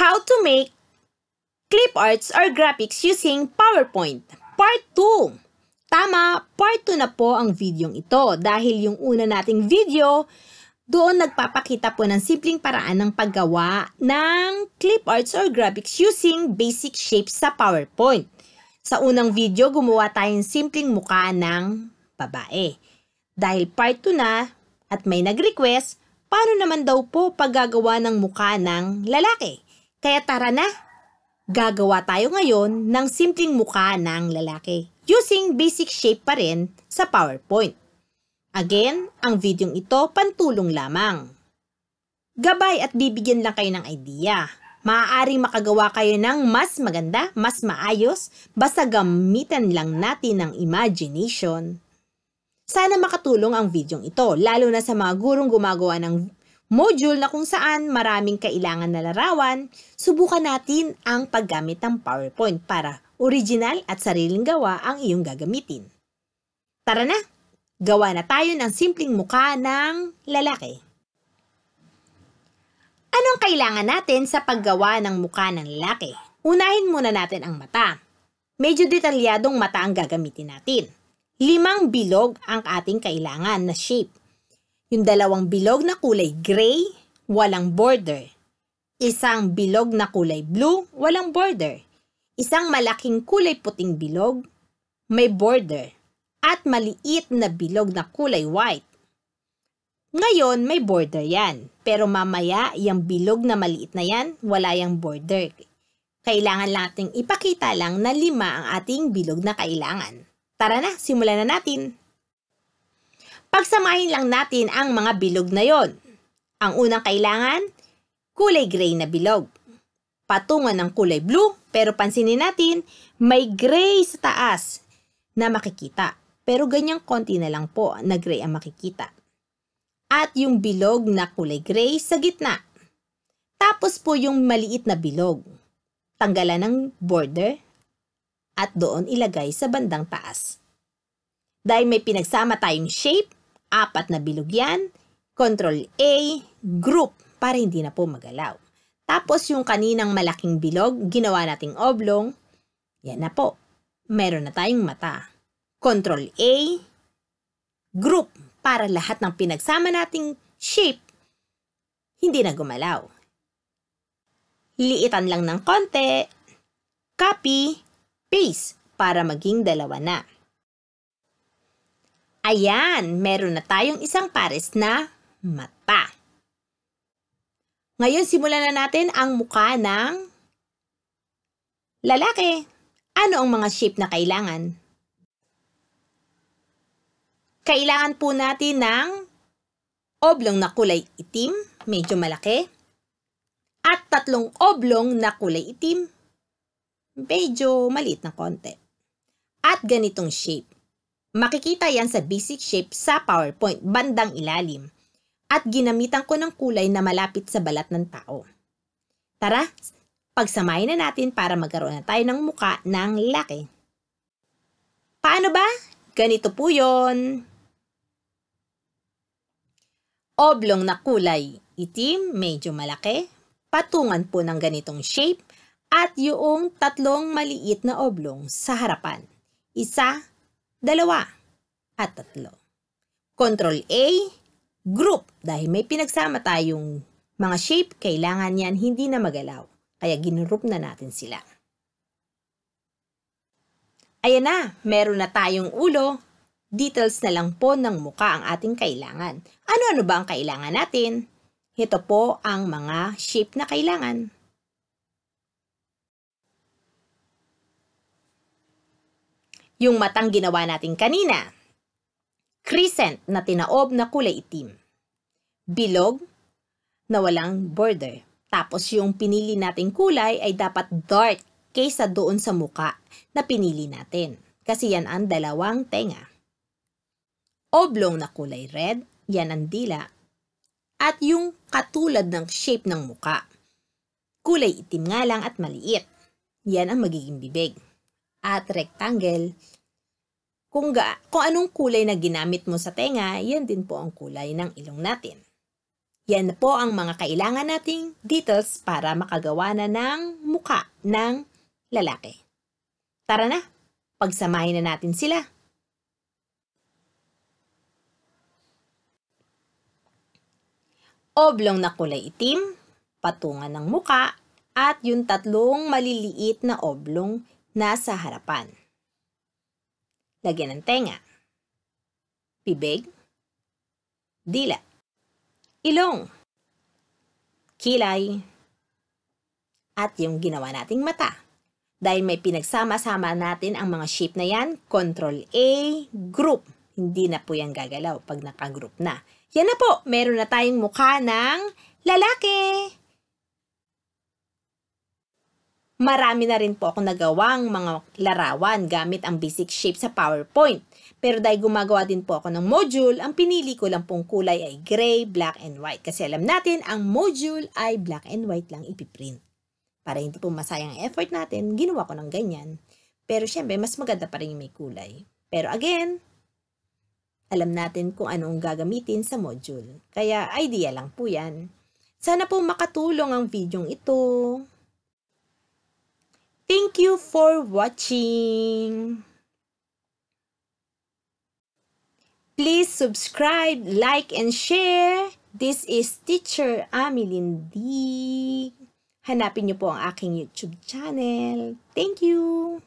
How to make clip arts or graphics using PowerPoint. Part 2. Tama, Part 2 na po ang videong ito dahil yung una nating video, doon nagpapakita po ng simpleng paraan ng paggawa ng clip arts or graphics using basic shapes sa PowerPoint. Sa unang video, gumawa tayong simpleng mukha ng babae. Dahil Part 2 na at may nag-request, paano naman daw po paggagawa ng mukha ng lalaki? Kaya tara na, gagawa tayo ngayon ng simpleng mukha ng lalaki using basic shape pa rin sa PowerPoint. Again, ang videong ito pantulong lamang. Gabay at bibigyan lang kayo ng idea. Maaaring makagawa kayo ng mas maganda, mas maayos, basta gamitan lang natin ng imagination. Sana makatulong ang videong ito, lalo na sa mga gurong gumagawa ng module na kung saan maraming kailangan na larawan. Subukan natin ang paggamit ng PowerPoint para original at sariling gawa ang iyong gagamitin. Tara na! Gawa na tayo ng simpleng mukha ng lalaki. Anong kailangan natin sa paggawa ng mukha ng lalaki? Unahin muna natin ang mata. Medyo detalyadong mata ang gagamitin natin. 5 bilog ang ating kailangan na shape. Yung 2 bilog na kulay gray, walang border. 1 bilog na kulay blue, walang border. 1 malaking kulay puting bilog, may border. At maliit na bilog na kulay white. Ngayon, may border yan. Pero mamaya, yung bilog na maliit na yan, wala yung border. Kailangan nating ipakita lang na 5 ang ating bilog na kailangan. Tara na, simulan na natin. Pagsamahin lang natin ang mga bilog na yon. Ang unang kailangan, kulay gray na bilog. Patungan ng kulay blue, pero pansinin natin, may gray sa taas na makikita. Pero ganyang konti na lang po na gray ang makikita. At yung bilog na kulay gray sa gitna. Tapos po yung maliit na bilog. Tanggalan ng border at doon ilagay sa bandang taas. Dahil may pinagsama tayong shape, 4 na bilog yan, Ctrl A, group para hindi na po magalaw. Tapos yung kaninang malaking bilog, ginawa nating oblong, yan na po. Meron na tayong mata. Ctrl A, group para lahat ng pinagsama nating shape, hindi na gumalaw. Liitan lang ng konti, copy, paste para maging 2 na. Ayan, meron na tayong isang pares na mata. Ngayon, simulan na natin ang mukha ng lalaki. Ano ang mga shape na kailangan? Kailangan po natin ng oblong na kulay itim, medyo malaki, at 3 oblong na kulay itim, medyo maliit na konti. At ganitong shape. Makikita yan sa basic shape sa PowerPoint, bandang ilalim. At ginamitan ko ng kulay na malapit sa balat ng tao. Tara, pagsamahin na natin para magkaroon na tayo ng muka ng lalaki. Paano ba? Ganito po yun. Oblong na kulay itim, medyo malaki. Patungan po ng ganitong shape. At yung 3 maliit na oblong sa harapan. 1, 2, at 3. Ctrl A, group. Dahil may pinagsama tayong mga shape, kailangan yan hindi na magalaw. Kaya ginroup na natin sila. Ayan na, meron na tayong ulo. Details na lang po ng muka ang ating kailangan. Ano-ano ba ang kailangan natin? Ito po ang mga shape na kailangan. Yung matang ginawa natin kanina. Crescent na tinaob na kulay itim. Bilog na walang border. Tapos yung pinili nating kulay ay dapat dark kaysa doon sa muka na pinili natin. Kasi yan ang 2 tenga. Oblong na kulay red, yan ang dila. At yung katulad ng shape ng muka. Kulay itim nga lang at maliit. Yan ang magiging bibig. At rectangle, kung anong kulay na ginamit mo sa tenga, yan din po ang kulay ng ilong natin. Yan na po ang mga kailangan nating details para makagawa na ng muka ng lalaki. Tara na, pagsamahin na natin sila. Oblong na kulay itim, patungan ng muka, at yung tatlong maliliit na oblong nasa harapan. Lagyan ng tenga, bibig, dila, ilong, kilay, at yung ginawa nating mata. Dahil may pinagsama-sama natin ang mga shape na yan, Control A, group. Hindi na po yan gagalaw pag naka-group na. Yan na po, meron na tayong mukha ng lalaki. Marami na rin po akong nagawang mga larawan gamit ang basic shape sa PowerPoint. Pero dahil gumagawa din po ako ng module, ang pinili ko lang pong kulay ay gray, black, and white. Kasi alam natin, ang module ay black and white lang ipiprint. Para hindi po masayang effort natin, ginawa ko ng ganyan. Pero syempre, mas maganda pa rin yung may kulay. Pero again, alam natin kung anong gagamitin sa module. Kaya idea lang po yan. Sana po makatulong ang videong ito. Thank you for watching. Please subscribe, like, and share. This is Teacher Amelin D. Hanapin niyo po ang aking YouTube channel. Thank you!